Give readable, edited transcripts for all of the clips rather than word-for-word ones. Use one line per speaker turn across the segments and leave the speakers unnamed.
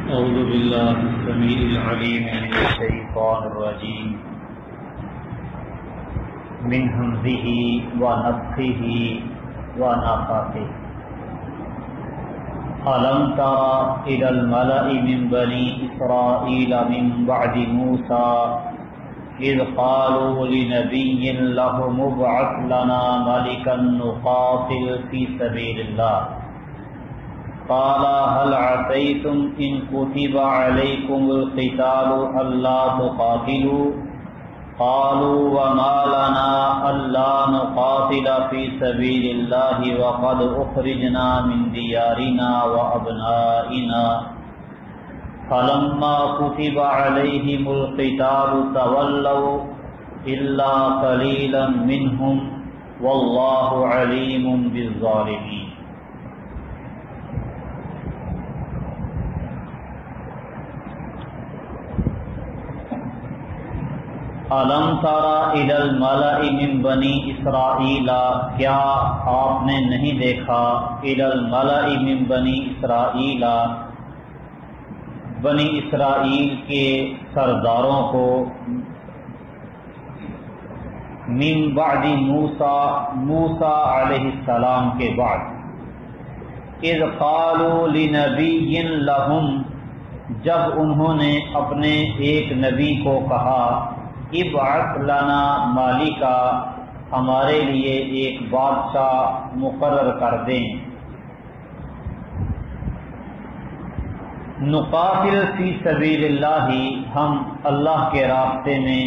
أعوذ بالله السميع العليم من الشيطان الرجيم من همزه ونفخه ونفخه ألم تر إلى الملأ من بني إسرائيل من بعد موسى إذ قالوا لنبي لهم ابعث لنا ملكا نقاتل في سبيل الله قال هل عسيتم إن كتب عليكم القتال ألا تقاتلوا قالوا وما لنا ألا نقاتل في سبيل الله وقد أخرجنا من ديارنا وأبنائنا فلما كتب عليهم القتال تولوا إلا قليلا منهم والله عليم بالظالمين. الم تر الی الملأ من بنی اسرائیل، کیا آپ نے نہیں دیکھا الی الملأ من بنی اسرائیل، بنی اسرائیل کے سرداروں کو، من بعد موسیٰ علیہ السلام کے بعد، اذ قالوا لنبی لہم، جب انہوں نے اپنے ایک نبی کو کہا ابعث لنا مالکا، ہمارے لیے ایک بادشاہ مقرر کر دیں، نقاتل فی سبیل اللہ، ہم اللہ کے راستے میں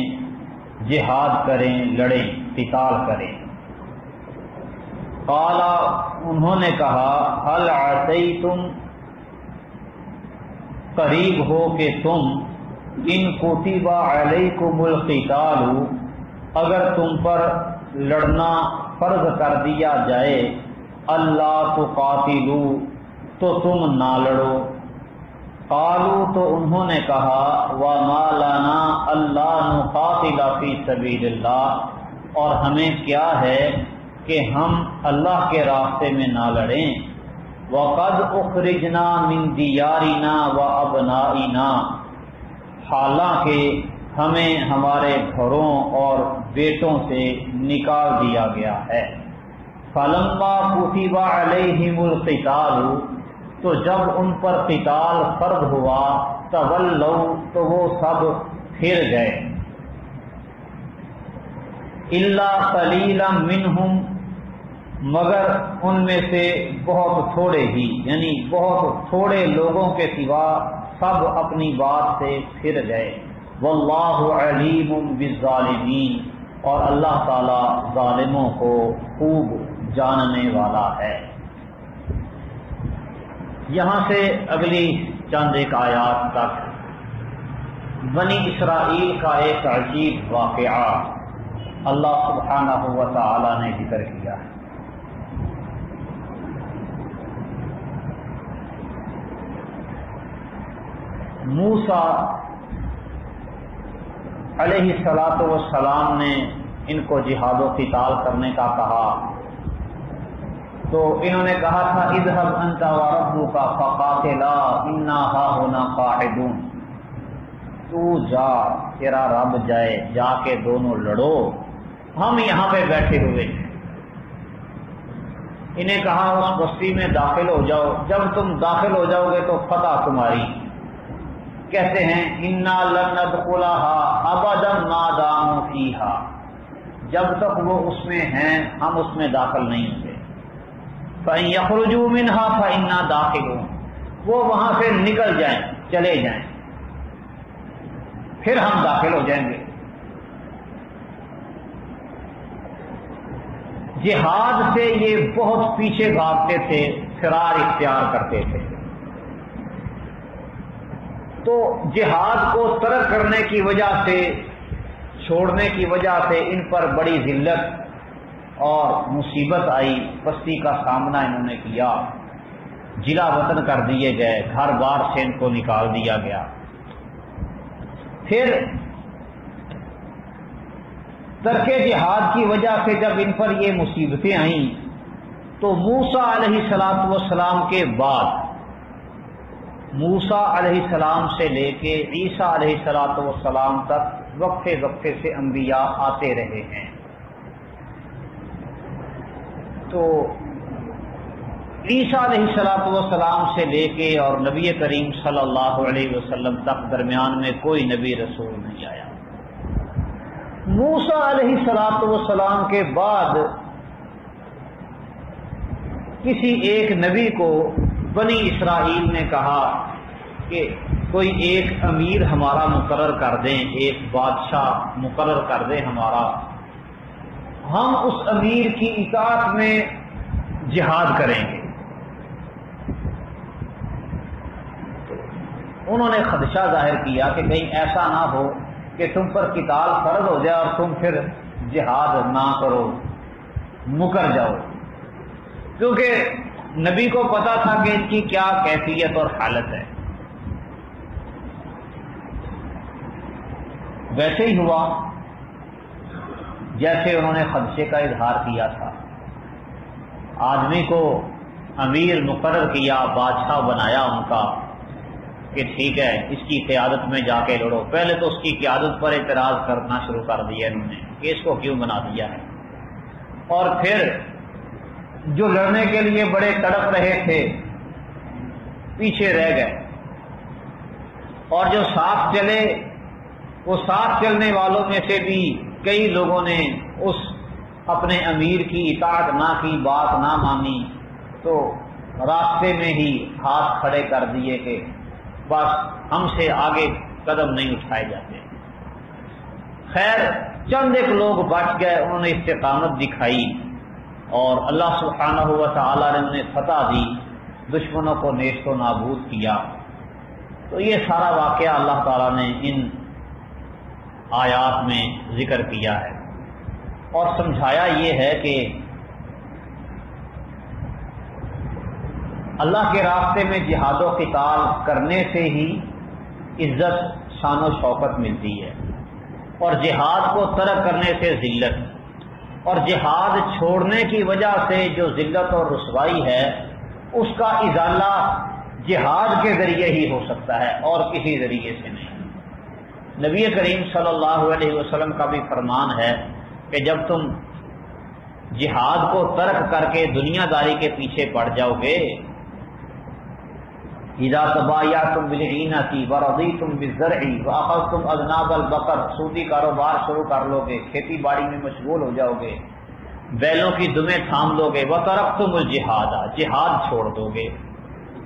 جہاد کریں، لڑیں، قتال کریں۔ قال، انہوں نے کہا هل عسیتم، قریب ہو کہ تم، ان کتب علیکم القتال، اگر تم پر لڑنا فرض کر دیا جائے، اللہ تقاتلوا، تو تم نہ لڑو۔ قالوا، تو انہوں نے کہا وما لنا الا نقاتل فی سبیل اللہ، اور ہمیں کیا ہے کہ ہم اللہ کے راستے میں نہ لڑیں، وقد اخرجنا من دیارنا وابنائنا، حالانکہ ہمیں ہمارے گھروں اور بیٹوں سے نکال دیا گیا ہے۔ فلما کتب علیہم القتال، تو جب ان پر قتال فرض ہوا، تولوا، تو وہ سب پھر گئے، الا قلیلا منہم، مگر ان میں سے بہت تھوڑے ہی، یعنی بہت تھوڑے لوگوں کے سوا سب اپنی بات سے پھر گئے۔ واللہ علیم بالظالمین، اور اللہ تعالی ظالموں کو خوب جاننے والا ہے۔ یہاں سے اگلی چند ایک آیات تک بنی اسرائیل کا ایک عجیب واقعہ اللہ سبحانہ و تعالی نے ذکر کیا ہے۔ موسیٰ علیہ السلام نے ان کو جہاد و قتال کرنے کا کہا، تو انہوں نے کہا تھا اذهب انت وربك فقاتلا انا هاهنا قاعدون، تو جا، تیرا رب جائے، جا کے دونوں لڑو، ہم یہاں پہ بیٹھے ہوئے ہیں۔ انہیں کہا اس بستی میں داخل ہو جاؤ، جب تم داخل ہو جاؤ گے تو فتح تمہاری۔ کہتے ہیں انا لن ندخلها ابدا ما داموا فیہا، جب تک وہ اس میں ہیں ہم اس میں داخل نہیں ہوں گے۔ فَإِن يَخْرُجُوا مِنْهَا فَإِنَّا دَاخِلُونَ، وہ وہاں سے نکل جائیں، چلے جائیں، پھر ہم داخل ہو جائیں گے۔ جہاد سے یہ بہت پیچھے بھاگتے تھے، فرار اختیار کرتے تھے، تو جہاد کو ترک کرنے کی وجہ سے، چھوڑنے کی وجہ سے ان پر بڑی ذلت اور مصیبت آئی، پستی کا سامنا انہوں نے کیا، جلا وطن کر دیے گئے، گھر بار سے ان کو نکال دیا گیا۔ پھر ترک جہاد کی وجہ سے جب ان پر یہ مصیبتیں آئیں تو موسیٰ علیہ السلام کے بعد موسیٰ علیہ السلام سے لے کے عیسیٰ علیہ السلام تک وقفے وقفے سے انبیاء آتے رہے ہیں۔ تو عیسیٰ علیہ السلام سے لے کے اور نبی کریم صلی اللہ علیہ وسلم تک درمیان میں کوئی نبی رسول نہیں آیا۔ موسیٰ علیہ السلام کے بعد کسی ایک نبی کو بنی اسرائیل نے کہا کہ کوئی ایک امیر ہمارا مقرر کر دیں، ایک بادشاہ مقرر کر دیں ہمارا، ہم اس امیر کی اطاعت میں جہاد کریں گے۔ انہوں نے خدشہ ظاہر کیا کہ کہیں ایسا نہ ہو کہ تم پر قتال فرض ہو جائے اور تم پھر جہاد نہ کرو، مکر جاؤ، کیونکہ نبی کو پتا تھا کہ ان کی کیا کیفیت اور حالت ہے۔ ویسے ہی ہوا جیسے انہوں نے خدشے کا اظہار کیا تھا۔ آدمی کو امیر مقرر کیا، بادشاہ بنایا ان کا کہ ٹھیک ہے اس کی قیادت میں جا کے لڑو۔ پہلے تو اس کی قیادت پر اعتراض کرنا شروع کر دیا انہوں نے کہ اس کو کیوں بنا دیا ہے، اور پھر جو لڑنے کے لیے بڑے تڑپ رہے تھے پیچھے رہ گئے، اور جو ساتھ چلے وہ ساتھ چلنے والوں میں سے بھی کئی لوگوں نے اس اپنے امیر کی اطاعت نہ کی، بات نہ مانی، تو راستے میں ہی ہاتھ کھڑے کر دیے کہ بس ہم سے آگے قدم نہیں اٹھائے جاتے۔ خیر چند ایک لوگ بچ گئے، انہوں نے استقامت دکھائی اور اللہ سبحانہ و تعالی نے انہیں فتح دی، دشمنوں کو نیست و نابود کیا۔ تو یہ سارا واقعہ اللہ تعالیٰ نے ان آیات میں ذکر کیا ہے اور سمجھایا یہ ہے کہ اللہ کے راستے میں جہاد و قتال کرنے سے ہی عزت، شان و شوکت ملتی ہے، اور جہاد کو ترک کرنے سے ذلت، اور جہاد چھوڑنے کی وجہ سے جو ذلت اور رسوائی ہے اس کا ازالہ جہاد کے ذریعے ہی ہو سکتا ہے اور کسی ذریعے سے نہیں۔ نبی کریم صلی اللہ علیہ وسلم کا بھی فرمان ہے کہ جب تم جہاد کو ترک کر کے دنیا داری کے پیچھے پڑ جاؤ گے، اذا تبایعتم بالعینۃ ورضیتم بالزرع واخذتم اذناب البقر، سودی کاروبار شروع کر لو گے، کھیتی باڑی میں مشغول ہو جاؤ گے، بیلوں کی دمیں تھام لو گے، وترکتم الجہاد، جہاد چھوڑ دو گے،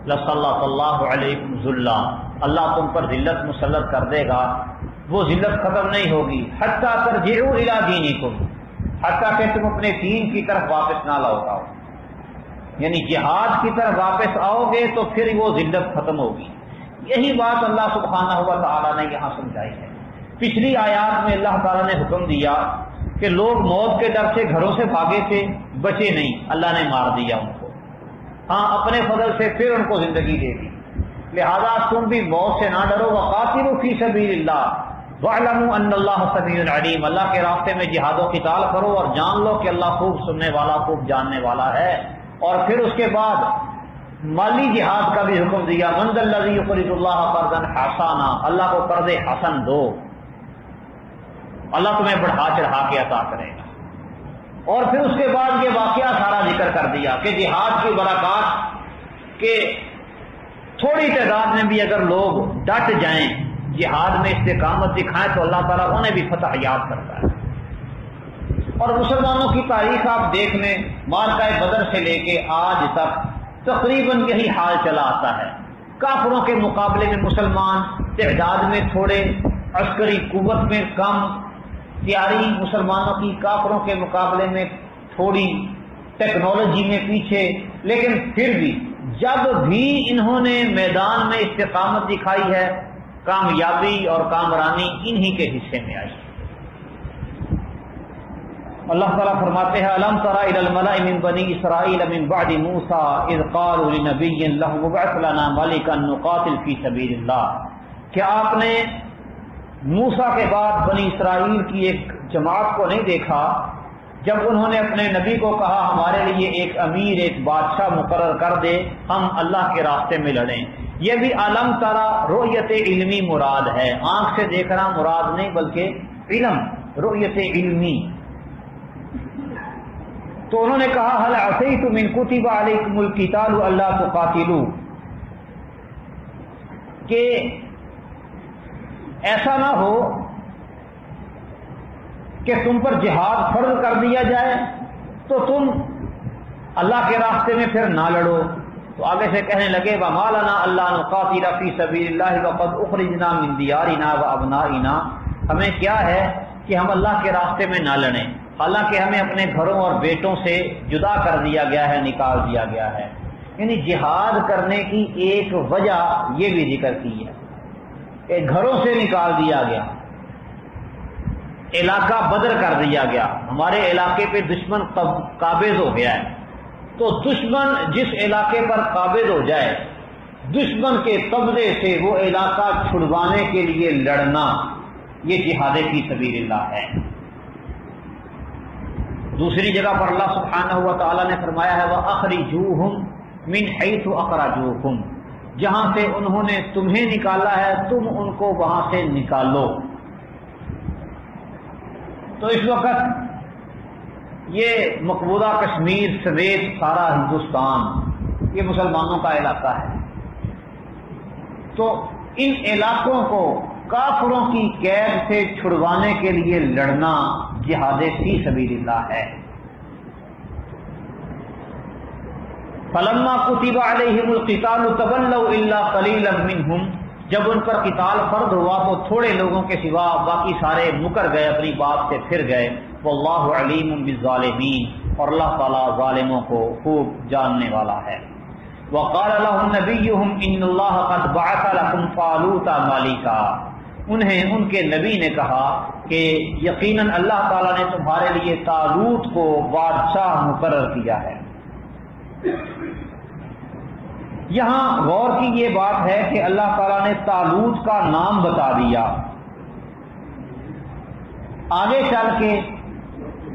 لسلط اللہ علیکم ذلہ، اللہ تم پر ذلت مسلط کر دے گا۔ وہ ذلت ختم نہیں ہوگی حتی ترجعوا الی دینکم، حتیٰ کہ تم اپنے دین کی طرف واپس نہ لوٹ آؤ، یعنی جہاد کی طرف واپس آؤ گے تو پھر وہ ذلت ختم ہوگی۔ یہی بات اللہ سبحانہ و تعالیٰ نے یہاں سمجھائی ہے۔ پچھلی آیات میں اللہ تعالیٰ نے حکم دیا کہ لوگ موت کے ڈر سے گھروں سے بھاگے تھے، بچے نہیں، اللہ نے مار دیا ان کو، ہاں اپنے فضل سے پھر ان کو زندگی دے دی۔ لہذا تم بھی موت سے نہ ڈرو، وقاتلوا فی سبیل اللہ وَاعْلَمُوا أَنَّ اللَّهَ سَمِيعٌ عَلِيمٌ، اللہ کے راستے میں جہاد و قتال کرو اور جان لو کہ اللہ خوب سننے والا، خوب جاننے والا ہے۔ اور پھر اس کے بعد مالی جہاد کا بھی حکم دیا، مَنْ ذَا الَّذِي يُقْرِضُ اللَّهَ قَرْضًا حَسَنًا، اللہ کو قرض حسن دو، اللہ تمہیں بڑھا چڑھا کے عطا کرے گا۔ اور پھر اس کے بعد یہ واقعہ سارا ذکر کر دیا کہ جہاد کی برکات کہ تھوڑی تعداد میں بھی اگر لوگ ڈٹ جائیں، جہاد میں استقامت دکھائیں تو اللہ تعالیٰ انہیں بھی فتح یاد کرتا ہے۔ اور مسلمانوں کی تاریخ آپ دیکھ لیں، معرکہ بدر سے لے کے آج تک تقریباً یہی حال چلا آتا ہے۔ کافروں کے مقابلے میں مسلمان تعداد میں تھوڑے، عسکری قوت میں کم، تیاری مسلمانوں کی کافروں کے مقابلے میں تھوڑی، ٹیکنالوجی میں پیچھے، لیکن پھر بھی جب بھی انہوں نے میدان میں استقامت دکھائی ہے، کامیابی اور کامرانی انہی کے حصے میں آئی۔ اللہ تعالیٰ فرماتے ہیں أَلَمْ تَرَ إِلَى الْمَلَإِ مِنْ بَنِي إِسْرَائِيلَ مِنْ بَعْدِ مُوسَىٰ إِذْ قَالُوا لِنَبِيٍّ لَهُ ابْعَثْ لَنَا مَلِكًا نُقَاتِلْ فِي سَبِيلِ اللَّهِ، کیا آپ نے موسیٰ کے بعد بنی اسرائیل کی ایک جماعت کو نہیں دیکھا جب انہوں نے اپنے نبی کو کہا ہمارے لیے ایک امیر، ایک بادشاہ مقرر کر دے، ہم اللہ کے راستے میں لڑیں۔ یہ بھی علم ترا رؤیت علمی مراد ہے، آنکھ سے دیکھنا مراد نہیں بلکہ علم، رؤیت علمی۔ تو انہوں نے کہا هل عصیتم ان کتب علیکم القتال الا تقاتلوا، کہ ایسا نہ ہو کہ تم پر جہاد فرض کر دیا جائے تو تم اللہ کے راستے میں پھر نہ لڑو۔ تو آگے سے کہنے لگے وما لنا الا نقاتل فی سبیل اللہ وقد اخرجنا من دیارنا وابنائنا، ہمیں کیا ہے کہ ہم اللہ کے راستے میں نہ لڑیں، حالانکہ ہمیں اپنے گھروں اور بیٹوں سے جدا کر دیا گیا ہے، نکال دیا گیا ہے۔ یعنی جہاد کرنے کی ایک وجہ یہ بھی ذکر کی ہے کہ گھروں سے نکال دیا گیا، علاقہ بدر کر دیا گیا، ہمارے علاقے پہ دشمن قابض ہو گیا ہے، تو دشمن جس علاقے پر قابض ہو جائے، دشمن کے قبضے سے وہ علاقہ چھڑوانے کے لیے لڑنا، یہ جہاد فی سبیل اللہ ہے۔ دوسری جگہ پر اللہ سبحانہ و تعالیٰ نے فرمایا ہے وَأَخْرِجُوهُمْ مِنْ حَيْثُ أَخْرَجُوكُمْ، جہاں سے انہوں نے تمہیں نکالا ہے تم ان کو وہاں سے نکالو۔ تو اس وقت یہ مقبوضہ کشمیر سمیت سارا ہندوستان یہ مسلمانوں کا علاقہ ہے، تو ان علاقوں کو کافروں کی قید سے چھڑوانے کے لیے لڑنا جہاد فی سبیل اللہ ہے۔ فلما کتب علیہم القتال تولوا الا قلیلا منہم، جب ان پر قتال فرض ہوا تو تھوڑے لوگوں کے سوا باقی سارے مکر گئے، اپنی بات سے پھر گئے۔ واللہ علیم بالظالمین، اور اللہ تعالیٰ ظالموں کو خوب جاننے والا ہے۔ وقال لهم نبیہم ان اللہ قد بعث لکم طالوت ملکا، انہیں ان کے نبی نے کہا کہ یقیناً اللہ تعالیٰ نے تمہارے لیے طالوت کو بادشاہ مقرر کیا ہے۔ یہاں غور کی یہ بات ہے کہ اللہ تعالیٰ نے طالوت کا نام بتا دیا، آگے چل کے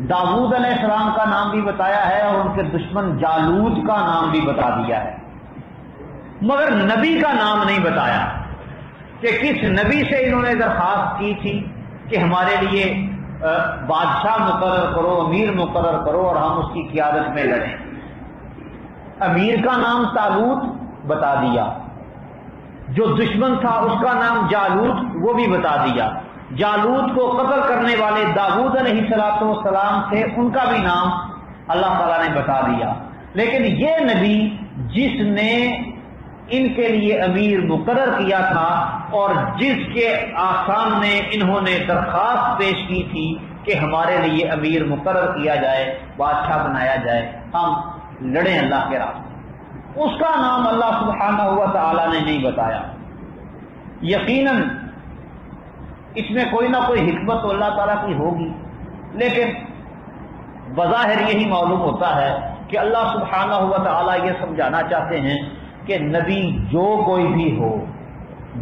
داؤد علیہ السلام کا نام بھی بتایا ہے اور ان کے دشمن جالوت کا نام بھی بتا دیا ہے، مگر نبی کا نام نہیں بتایا کہ کس نبی سے انہوں نے درخواست کی تھی کہ ہمارے لیے بادشاہ مقرر کرو، امیر مقرر کرو اور ہم اس کی قیادت میں لڑیں۔ امیر کا نام طالوت بتا دیا، جو دشمن تھا اس کا نام جالوت وہ بھی بتا دیا، جالوت کو قتل کرنے والے داؤد علیہ السلام تھے ان کا بھی نام اللہ تعالیٰ نے بتا دیا۔ لیکن یہ نبی جس نے ان کے لیے امیر مقرر کیا تھا اور جس کے سامنے انہوں نے درخواست پیش کی تھی کہ ہمارے لیے امیر مقرر کیا جائے، بادشاہ بنایا جائے، ہم لڑیں اللہ کے راستے، اس کا نام اللہ سبحانہ و تعالیٰ نے نہیں بتایا۔ یقیناً اس میں کوئی نہ کوئی حکمت تو اللہ تعالیٰ کی ہوگی، لیکن بظاہر یہی معلوم ہوتا ہے کہ اللہ سبحانہ و تعالیٰ یہ سمجھانا چاہتے ہیں کہ نبی جو کوئی بھی ہو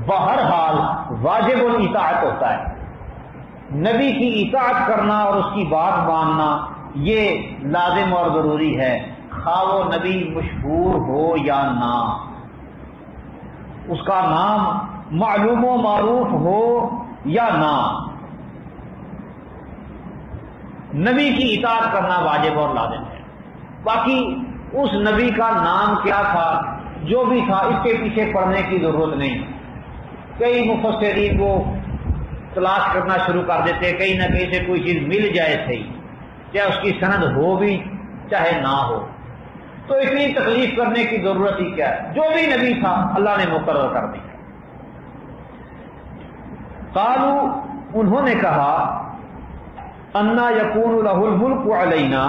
بہرحال واجب الاطاعت ہوتا ہے، نبی کی اطاعت کرنا اور اس کی بات ماننا یہ لازم اور ضروری ہے، خواہ وہ نبی مشہور ہو یا نہ، اس کا نام معلوم و معروف ہو یا نہ، نبی کی اطاعت کرنا واجب اور لازم ہے۔ باقی اس نبی کا نام کیا تھا، جو بھی تھا، اس کے پیچھے پڑھنے کی ضرورت نہیں۔ کئی مفسرین وہ تلاش کرنا شروع کر دیتے، کہیں نہ کہیں سے کوئی چیز مل جائے صحیح، چاہے اس کی سند ہو بھی چاہے نہ ہو، تو اتنی تکلیف کرنے کی ضرورت ہی کیا ہے، جو بھی نبی تھا اللہ نے مقرر کر دیا۔ قالوا، انہوں نے کہا انا یکون لہ الملک علینا،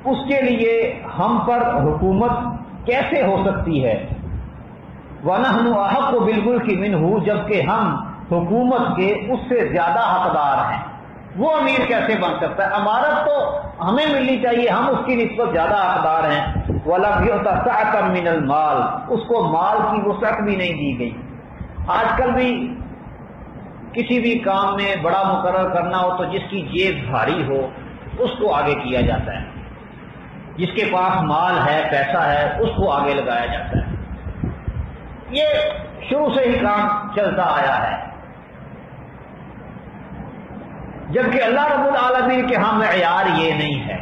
اس کے لیے ہم پر حکومت کیسے ہو سکتی ہے، وَنَحْنُ أَحَقُّ بِالْمُلْكِ مِنْهُ، جبکہ ہم حکومت کے اس سے زیادہ حقدار ہیں، وہ امیر کیسے بن سکتا ہے، امارت تو ہمیں ملنی چاہیے، ہم اس کی نسبت زیادہ حقدار ہیں۔ وَلَمْ يُؤْتَ سَعَةً مِنَ الْمَالِ، اس کو مال کی وسعت بھی نہیں دی گئی۔ آج کل بھی کسی بھی کام میں بڑا مقرر کرنا ہو تو جس کی جیب بھاری ہو اس کو آگے کیا جاتا ہے، جس کے پاس مال ہے، پیسہ ہے، اس کو آگے لگایا جاتا ہے۔ یہ شروع سے ہی کام چلتا آیا ہے، جبکہ اللہ رب العالمین کے ہاں معیار یہ نہیں ہے،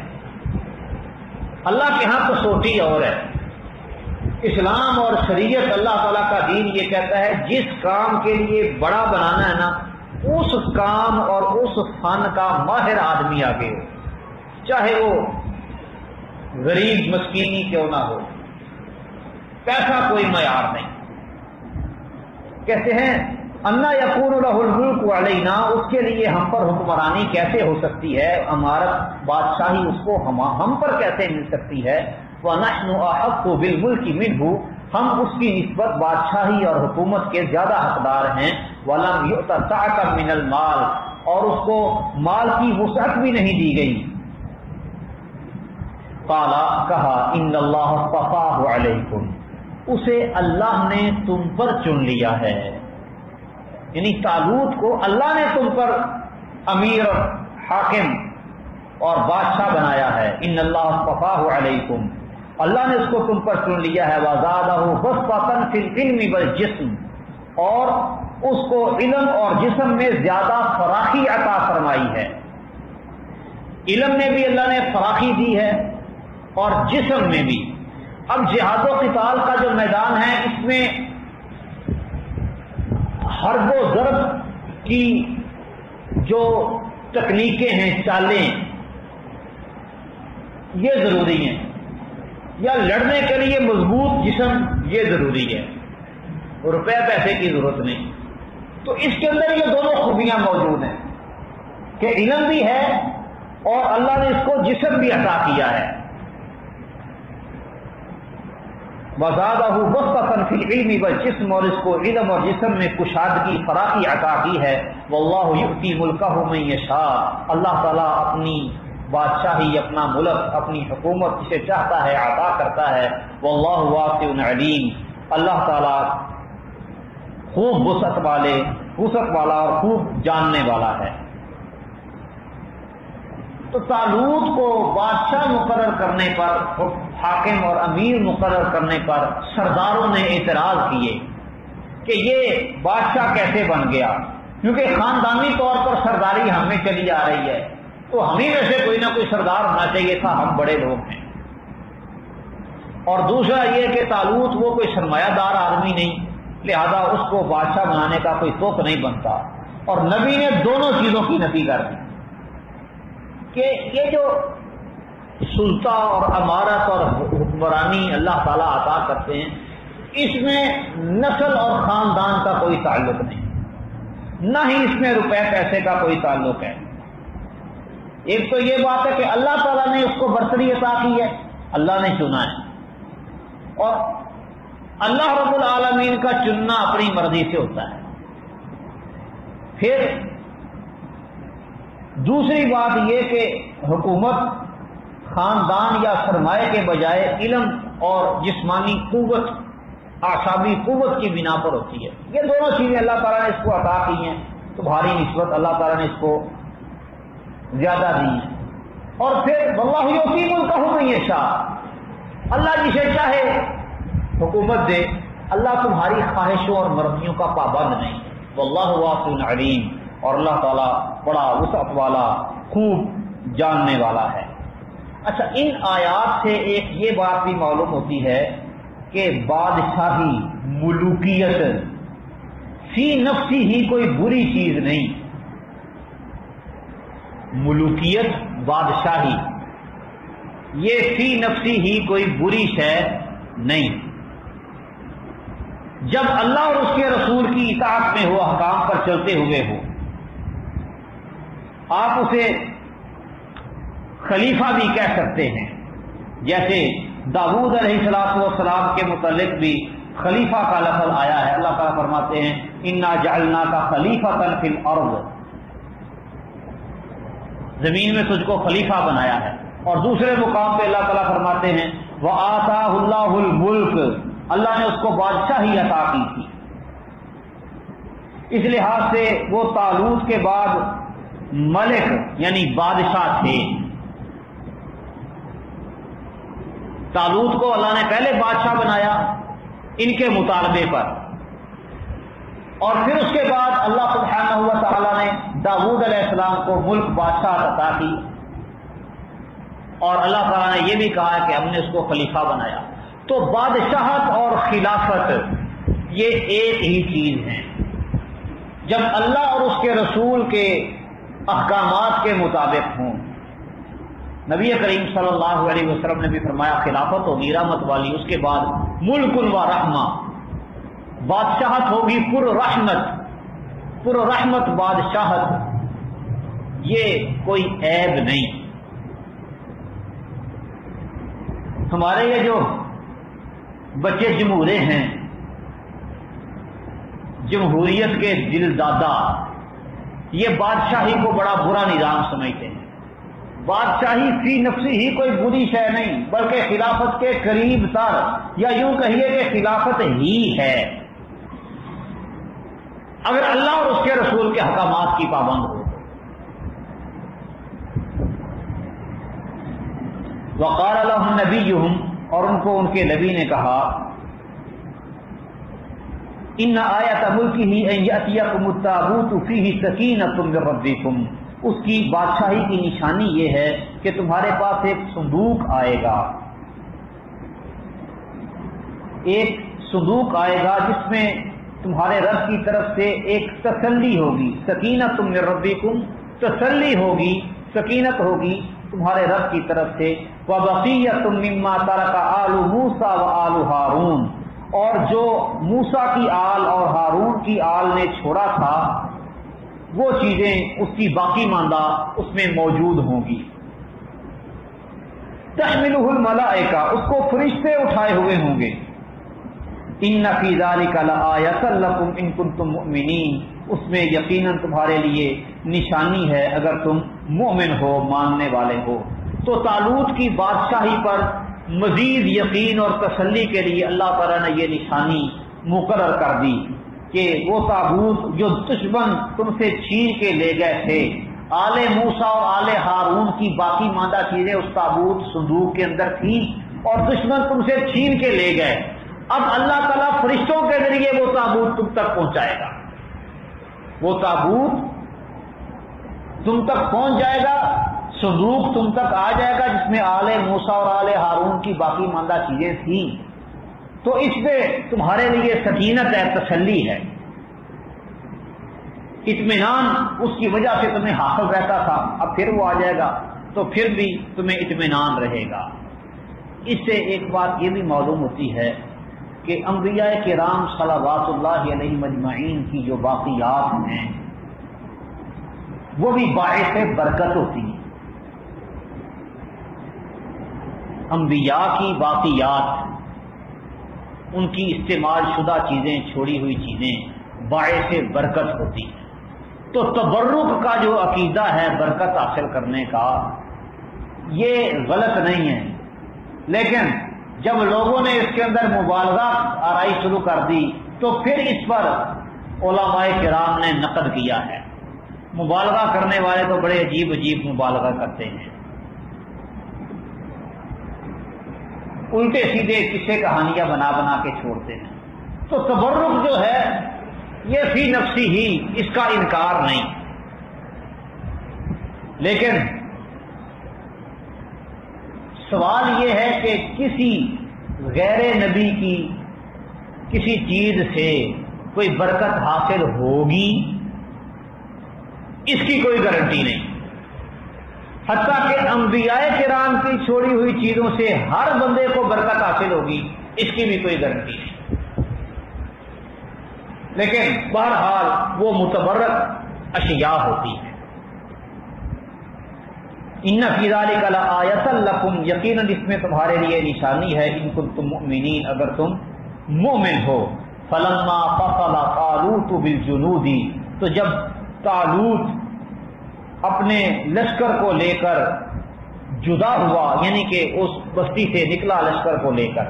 اللہ کے ہاں کسوٹی اور ہے۔ اسلام اور شریعت اللہ تعالیٰ کا دین یہ کہتا ہے جس کام کے لیے بڑا بنانا ہے نا، اس کام اور اس فن کا ماہر آدمی آگے ہو، چاہے وہ غریب مسکینی کیوں نہ ہو، پیسہ کوئی معیار نہیں۔ کہتے ہیں انا یکون لہ الملک علینا، اس کے لیے ہم پر حکمرانی کیسے ہو سکتی ہے، امارت بادشاہی اس کو ہم پر کیسے مل سکتی ہے، وَنَحْنُ أَحَقُّ بِالْمُلْكِ مِنْهُ، ہم اس کی نسبت بادشاہی اور حکومت کے زیادہ حقدار ہیں، وَلَمْ يُؤْتَ سَعَةً مِنَ الْمَالِ، اور اس کو مال کی وسعت بھی نہیں دی گئی۔ قَالَ، کہا، إِنَّ اللَّهَ اصْطَفَاهُ عَلَيْكُمْ، اسے اللہ نے تم پر چن لیا ہے، یعنی طالوت کو اللہ نے تم پر امیر حاکم اور بادشاہ بنایا ہے۔ ان اللہ اصطفاہ علیکم، اللہ نے اس کو تم پر چن لیا ہے۔ وزادہ بسطۃ فی العلم والجسم، اور اس کو علم اور جسم میں زیادہ فراخی عطا فرمائی ہے۔ علم میں بھی اللہ نے فراخی دی ہے اور جسم میں بھی۔ اب جہاد و قتال کا جو میدان ہے، اس میں حرب و ضرب کی جو تکنیکیں ہیں، چالیں، یہ ضروری ہیں، یا لڑنے کے لیے مضبوط جسم یہ ضروری ہے، روپے پیسے کی ضرورت نہیں۔ تو اس کے اندر یہ دونوں خوبیاں موجود ہیں کہ علم بھی ہے اور اللہ نے اس کو جسم بھی عطا کیا ہے۔ وزادہ بسطۃ فی العلم والجسم، اور اس کو علم اور جسم میں کشادگی فراخی عطا کی ہے۔ واللہ یؤتی ملکہ من یشاء، اللہ تعالیٰ اپنی بادشاہی، اپنا ملک، اپنی حکومت جسے چاہتا ہے عطا کرتا ہے۔ واللہ واسع علیم، اللہ تعالیٰ خوب وسعت والا اور خوب جاننے والا ہے۔ تو طالوت کو بادشاہ مقرر کرنے پر، حاکم اور امیر مقرر کرنے پر سرداروں نے اعتراض کیے کہ یہ بادشاہ کیسے بن گیا، کیونکہ خاندانی طور پر سرداری ہم میں چلی آ رہی ہے، تو ہمیں میں سے کوئی نہ کوئی سردار ہونا چاہیے تھا، ہم بڑے لوگ ہیں۔ اور دوسرا یہ کہ طالوت وہ کوئی سرمایہ دار آدمی نہیں، لہذا اس کو بادشاہ بنانے کا کوئی توق نہیں بنتا۔ اور نبی نے دونوں چیزوں کی نفی کر دی کہ یہ جو سلطہ اور امارت اور حکمرانی اللہ تعالیٰ عطا کرتے ہیں، اس میں نسل اور خاندان کا کوئی تعلق نہیں، نہ ہی اس میں روپے پیسے کا کوئی تعلق ہے۔ ایک تو یہ بات ہے کہ اللہ تعالیٰ نے اس کو برتری عطا کی ہے، اللہ نے چنا ہے، اور اللہ رب العالمین کا چننا اپنی مرضی سے ہوتا ہے۔ پھر دوسری بات یہ کہ حکومت خاندان یا سرمایہ کے بجائے علم اور جسمانی قوت، اعصابی قوت کی بنا پر ہوتی ہے۔ یہ دونوں چیزیں اللہ تعالیٰ نے اس کو عطا کی ہیں، تو بھاری نسبت اللہ تعالیٰ نے اس کو زیادہ دی ہے۔ اور پھر واللہ یؤتی ملکہ من یشاء، اللہ جسے چاہے حکومت دے، اللہ تمہاری خواہشوں اور مرضیوں کا پابند نہیں۔ واللہ واسع علیم، اور اللہ تعالیٰ بڑا وسعت والا، خوب جاننے والا ہے۔ اچھا، ان آیات سے ایک یہ بات بھی معلوم ہوتی ہے کہ بادشاہی، ملوکیت فی نفسی ہی کوئی بری چیز نہیں۔ ملوکیت، بادشاہی، یہ فی نفسی ہی کوئی بری شے نہیں۔ جب اللہ اور اس کے رسول کی اطاعت میں ہو، احکام پر چلتے ہوئے ہو، آپ اسے خلیفہ بھی کہہ سکتے ہیں، جیسے داؤد علیہ السلام کے متعلق بھی خلیفہ کا لفظ آیا ہے۔ اللہ تعالیٰ فرماتے ہیں انا جعلناک خلیفۃ فی الارض، زمین میں تجھ کو خلیفہ بنایا ہے۔ اور دوسرے مقام پہ اللہ تعالیٰ فرماتے ہیں وآتاہ اللہ الملک، اللہ نے اس کو بادشاہی عطا کی تھی۔ اس لحاظ سے وہ طالوت کے بعد ملک یعنی بادشاہ تھے۔ طالوت کو اللہ نے پہلے بادشاہ بنایا، ان کے مطالبے پر۔ اور پھر اس کے بعد اللہ سبحانہ و تعالیٰ نے داؤد علیہ السلام کو ملک بادشاہ عطا کی، اور اللہ تعالیٰ نے یہ بھی کہا ہے کہ ہم نے اس کو خلیفہ بنایا۔ تو بادشاہت اور خلافت یہ ایک ہی چیز ہے۔ جب اللہ اور اس کے رسول کے احکامات کے مطابق ہوں، نبی کریم صلی اللہ علیہ وسلم نے بھی فرمایا خلافت ہوگی رحمت والی، اس کے بعد ملک و رحمہ، بادشاہت ہوگی پر رحمت بادشاہت، یہ کوئی عیب نہیں۔ ہمارے یہ جو بچے جمہورے ہیں، جمہوریت کے دلدادہ، یہ بادشاہی کو بڑا برا نظام سمجھتے ہیں۔ بادشاہی فی نفسی ہی کوئی بری شے نہیں، بلکہ خلافت کے قریب تر، یا یوں کہیے کہ خلافت ہی ہے، اگر اللہ اور اس کے رسول کے احکامات کی پابند ہو۔ وقال لهم نبیہم، اور ان کو ان کے نبی نے کہا ان آیۃ ملکہ ان یأتیکم التابوت فیہ سکینۃ من ربکم، اس کی بادشاہی کی نشانی یہ ہے کہ تمہارے پاس ایک صندوق آئے گا، ایک صندوق آئے گا جس میں تمہارے رب کی طرف سے ایک تسلی ہوگی، سکینۃ من ربکم، تسلی ہوگی، سکینت ہوگی تمہارے رب کی طرف سے، وبقیۃ مما ترک آل موسیٰ و آل ہارون، اور جو موسیٰ کی آل اور ہارون کی آل نے چھوڑا تھا وہ چیزیں اس کی باقی ماندہ اس میں موجود ہوں گی۔ تحملہ الملائکہ، اس کو فرشتے اٹھائے ہوئے ہوں گے۔ ان فی ذلک لآیۃ لکم ان کنتم مؤمنین، اس میں یقیناً تمہارے لیے نشانی ہے اگر تم مومن ہو، ماننے والے ہو۔ تو طالوت کی بادشاہی پر مزید یقین اور تسلی کے لیے اللہ تعالیٰ نے یہ نشانی مقرر کر دی کہ وہ تابوت جو دشمن تم سے چھین کے لے گئے تھے، آل موسیٰ اور آل ہارون کی باقی ماندہ چیزیں اس تابوت صندوق کے اندر تھیں اور دشمن تم سے چھین کے لے گئے، اب اللہ تعالیٰ فرشتوں کے ذریعے وہ تابوت تم تک پہنچائے گا، وہ تابوت تم تک پہنچ جائے گا، صندوق تم تک آ جائے گا جس میں آل موسیٰ اور آل ہارون کی باقی ماندہ چیزیں تھیں۔ تو اس میں تمہارے لیے سکینت ہے، تسلی ہے، اطمینان اس کی وجہ سے تمہیں حاصل رہتا تھا، اب پھر وہ آ جائے گا تو پھر بھی تمہیں اطمینان رہے گا۔ اس سے ایک بات یہ بھی معلوم ہوتی ہے کہ انبیاء کرام صلوات اللہ علیہم اجمعین کی جو باقیات ہیں وہ بھی باعث برکت ہوتی ہیں۔ انبیاء کی باقیات، ان کی استعمال شدہ چیزیں، چھوڑی ہوئی چیزیں باعث برکت ہوتی ہیں۔ تو تبرک کا جو عقیدہ ہے برکت حاصل کرنے کا، یہ غلط نہیں ہے، لیکن جب لوگوں نے اس کے اندر مبالغہ آرائی شروع کر دی تو پھر اس پر علماء کرام نے نقد کیا ہے۔ مبالغہ کرنے والے تو بڑے عجیب عجیب مبالغہ کرتے ہیں، الٹے سیدھے قصے کہانیاں بنا بنا کے چھوڑتے ہیں۔ تو تبرک جو ہے یہ فی نفسی ہی اس کا انکار نہیں، لیکن سوال یہ ہے کہ کسی غیر نبی کی کسی چیز سے کوئی برکت حاصل ہوگی، اس کی کوئی گارنٹی نہیں، حتیٰ کہ انبیاء کرام کی چھوڑی ہوئی چیزوں سے ہر بندے کو برکت حاصل ہوگی، اس کی بھی کوئی گارنٹی نہیں، لیکن بہرحال وہ متبرک اشیاء ہوتی ہیں۔ ان فی ذلک لآیۃ لکم، یقیناً اس میں تمہارے لیے نشانی ہے، ان کنتم مؤمنین، اگر تم مومن ہو۔ فلما فصل طالوت بالجنود، تو جب طالوت اپنے لشکر کو لے کر جدا ہوا، یعنی کہ اس بستی سے نکلا لشکر کو لے کر،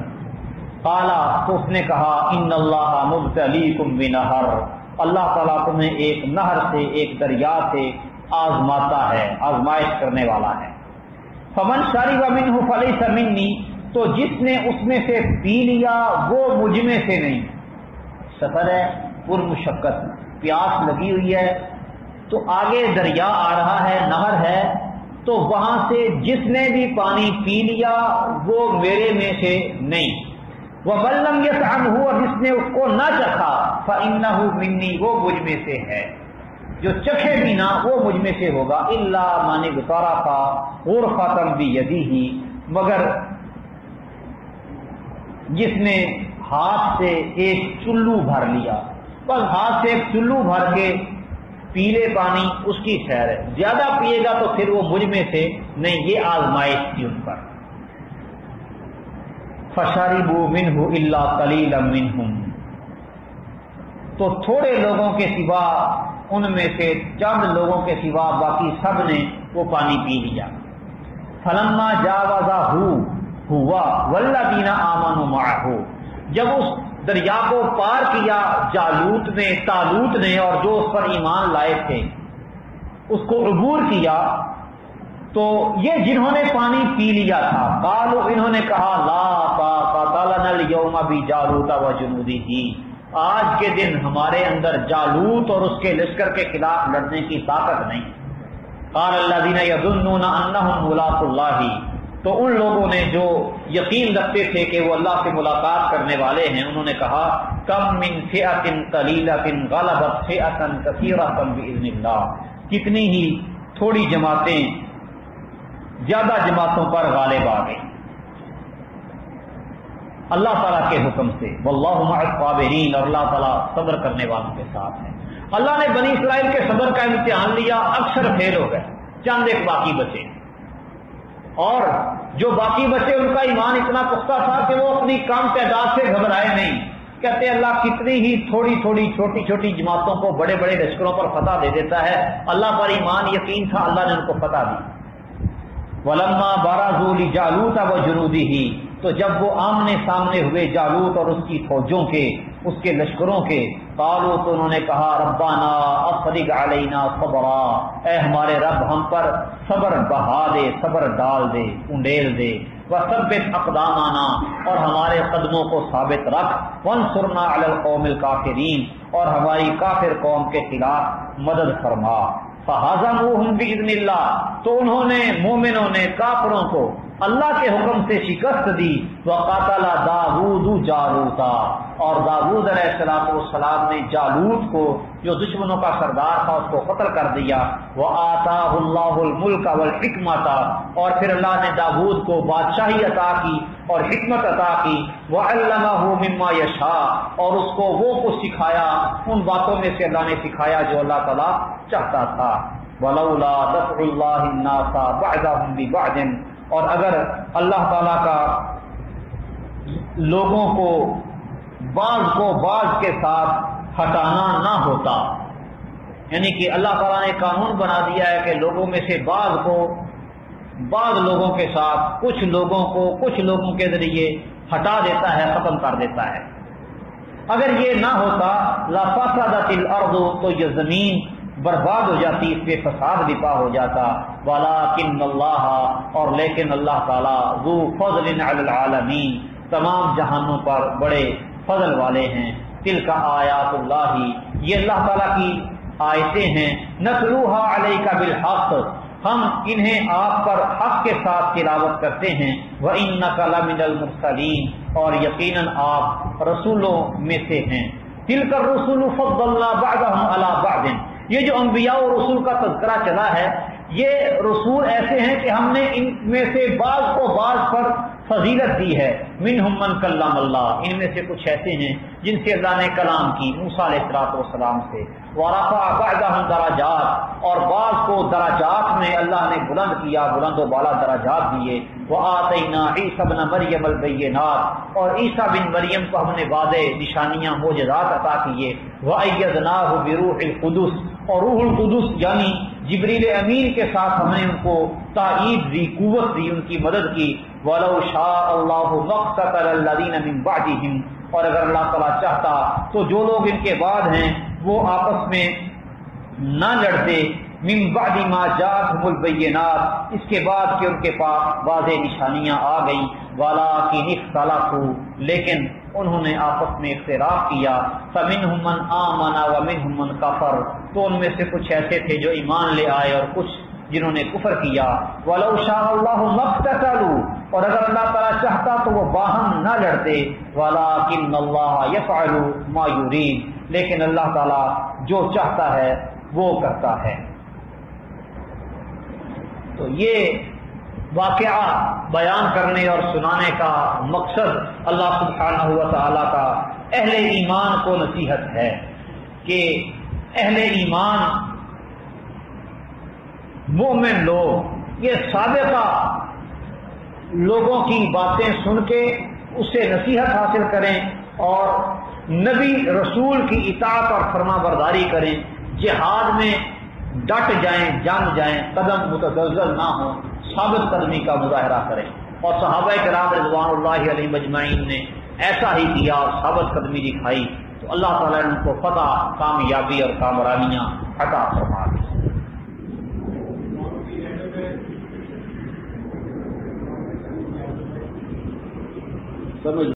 قالا، تو اس نے کہا ان اللہ مبتلیکم بنہر، اللہ تعالیٰ تمہیں ایک نہر سے، ایک دریا سے آزماتا ہے، آزمائش کرنے والا ہے۔ فمن شرب منہ فلیس منی، تو جس نے اس میں سے پی لیا وہ مجھ میں سے نہیں. سفر ہے پر مشقت، پیاس لگی ہوئی ہے تو آگے دریا آ رہا ہے، نہر ہے، تو وہاں سے جس نے بھی پانی پی لیا وہ میرے میں سے نہیں. وَمَن لَّمْ يَطْعَمْهُ، اور جس نے اس کو نہ چکھا فَإِنَّهُ مِنِّي، وہ مجھ میں سے ہے. جو چکھے بھی نہ وہ مجھ میں سے ہوگا. إِلَّا مَنِ اغْتَرَفَ غُرْفَةً بِيَدِهِ، مگر جس نے ہاتھ سے ایک چلو بھر لیا، بس ہاتھ سے ایک چلو بھر کے پی لے پانی، اس کی خیر ہے. زیادہ پیے گا تو پھر وہ مجھ میں سے نہیں. یہ آزمائش تھی ان پر. فَشَرِبُوا مِنْهُ إِلَّا قَلِيلًا مِنْهُمْ، تو تھوڑے لوگوں کے سوا، ان میں سے چند لوگوں کے سوا باقی سب نے وہ پانی پی لیا. فَلَمَّا جَاوَزَهُ هُوَ وَالَّذِينَ آمَنُوا مَعَهُ، جب اس دریا کو پار کیا جالوت نے، طالوت نے، اور جو اس پر ایمان لائے تھے، اس کو عبور کیا، تو یہ جنہوں نے پانی پی لیا تھا، قالوا، انہوں نے کہا، لا طاقت لنا اليوم بجالوت وجنودہ، آج کے دن ہمارے اندر جالوت اور اس کے لشکر کے خلاف لڑنے کی طاقت نہیں. قال الذين يظنون انهم ملاقو اللہ، تو ان لوگوں نے جو یقین رکھتے تھے کہ وہ اللہ سے ملاقات کرنے والے ہیں، انہوں نے کہا، کم من فئۃ قلیلۃ غلبت فئۃ کثیرۃ باذن اللہ، کتنی ہی تھوڑی جماعتیں زیادہ جماعتوں پر غالب آ گئی اللہ تعالیٰ کے حکم سے. واللہ مع الصابرین، اور اللہ تعالیٰ صبر کرنے والوں کے ساتھ ہے. اللہ نے بنی اسرائیل کے صبر کا امتحان لیا، اکثر فیل ہو گئے، چند ایک باقی بچے، اور جو باقی بچے ان کا ایمان اتنا پختہ تھا کہ وہ اپنی کم تعداد سے گھبرائے نہیں. کہتے اللہ کتنی ہی تھوڑی تھوڑی چھوٹی چھوٹی جماعتوں کو بڑے بڑے لشکروں پر فتح دے دیتا ہے. اللہ پر ایمان یقین تھا، اللہ نے ان کو فتح دی. وَلَمَّا بَرَزُوا لِجَالُوتَ وَجُنُودِهِ، تو جب وہ آمنے سامنے ہوئے جالوت اور اس کی فوجوں کے، اس کے لشکروں کے، قالوا، تو انہوں نے کہا، ربنا افرغ علینا صبرا، اے ہمارے رب ہم پر صبر بہا دے، صبر ڈال دے، انڈیل دے. وثبت اقدامنا، اور ہمارے قدموں کو ثابت رکھ. وانصرنا علی القوم الکافرین، اور ہماری کافر قوم کے خلاف مدد فرما. فہزموہم باذن اللہ، تو انہوں نے، مومنوں نے کافروں کو اللہ کے حکم سے شکست دی. وقاتل داؤد جالوتا، اور داؤد علیہ السلام نے جالوت کو جو دشمنوں کا سردار تھا اس کو قتل کر دیا. وآتاہ اللہ الملک والحکمت، اور پھر اللہ نے داؤد کو بادشاہی عطا کی اور حکمت عطا کی. وعلمہ مما یشاء، اور اس کو وہ کچھ سکھایا، ان باتوں میں سے اللہ نے سکھایا جو اللہ تعالیٰ چاہتا تھا. ولولا دفع اللہ الناس بعضهم ببعض، اور اگر اللہ تعالیٰ کا لوگوں کو بعض کے ساتھ ہٹانا نہ ہوتا، یعنی کہ اللہ تعالیٰ نے قانون بنا دیا ہے کہ لوگوں میں سے بعض لوگوں کے ساتھ کچھ لوگوں کو کچھ لوگوں کے ذریعے ہٹا دیتا ہے، ختم کر دیتا ہے. اگر یہ نہ ہوتا لفسدت الارض، تو یہ زمین برباد ہو جاتی، اس پہ فساد برپا ہو جاتا. ولکن اللہ، اور لیکن اللہ تعالیٰ، ذو فضل علی العالمین، تمام جہانوں پر بڑے فضل والے ہیں. تلک آیات اللہ، یہ اللہ تعالیٰ کی آیتیں ہیں. نتلوہا علیک بالحق، ہم انہیں آپ پر حق کے ساتھ تلاوت کرتے ہیں. وَإِنَّكَ لَمِنَ الْمُرْسَلِينَ، اور یقیناً آپ رسولوں میں سے ہیں. تِلْكَ الرُّسُلُ فَضَّلْنَا بَعْضَهُمْ عَلَى بَعْضٍ، یہ جو انبیاء و رسول کا تذکرہ چلا ہے، یہ رسول ایسے ہیں کہ ہم نے ان میں سے بعض کو بعض پر فضیلت دی ہے. منہم من کلم اللہ، ان میں سے کچھ ایسے ہیں جن سے اللہ نے کلام کی، موسیٰ علیہ السلام سے. ورفع بعضهم درجات، اور بعض کو درجات میں اللہ نے بلند کیا، بلند و بالا درجات دیے. وآتینا عیسی ابن مریم البینات، اور عیسیٰ بن مریم کو ہم نے واضح نشانیاں، معجزات عطا کیے. وأیدناہ بروح القدس، اور روح القدس یعنی جبریل امین کے ساتھ ہم نے ان کو تائید دی، قوت دی، ان کی مدد کی. وَلَوْ شَاءَ اللَّهُ مَا اقْتَتَلَ الَّذِينَ مِن بَعْدِهِمْ، اور اگر اللہ تعالیٰ چاہتا تو جو لوگ ان کے بعد ہیں وہ آپس میں نہ لڑتے. من بعد ما جاءتهم البینات، اس کے بعد کہ ان کے پاس واضح نشانیاں آ گئیں، ولکن اختلفوا، لیکن انہوں نے آپس میں اختلاف کیا، فمنهم من آمن ومنهم من کفر، تو ان میں سے کچھ ایسے تھے جو ایمان لے آئے اور کچھ جنہوں نے کفر کیا، وَلَوْ شَاءَ اللَّهُ مَا اقْتَتَلُوا، اور اگر اللہ تعالیٰ چاہتا تو وہ باہم نہ لڑتے، وَلَٰكِنَّ اللَّهَ يَفْعَلُ مَا يُرِيدُ، لیکن اللہ تعالیٰ جو چاہتا ہے وہ کرتا ہے۔ تو یہ واقعہ بیان کرنے اور سنانے کا مقصد اللہ سبحانہ و تعالیٰ کا اہل ایمان کو نصیحت ہے کہ اہل ایمان مومن لوگ یہ سابقہ لوگوں کی باتیں سن کے اس سے نصیحت حاصل کریں اور نبی رسول کی اطاعت اور فرما برداری کریں، جہاد میں ڈٹ جائیں، جم جائیں، قدم متزلزل نہ ہوں، ثابت قدمی کا مظاہرہ کریں، اور صحابہ کرام رضوان اللہ علیہم اجمعین نے ایسا ہی کیا اور ثابت قدمی دکھائی، تو اللہ تعالیٰ نے ان کو فتح، کامیابی اور کامرانیاں عطا فرما دی۔ سمجھ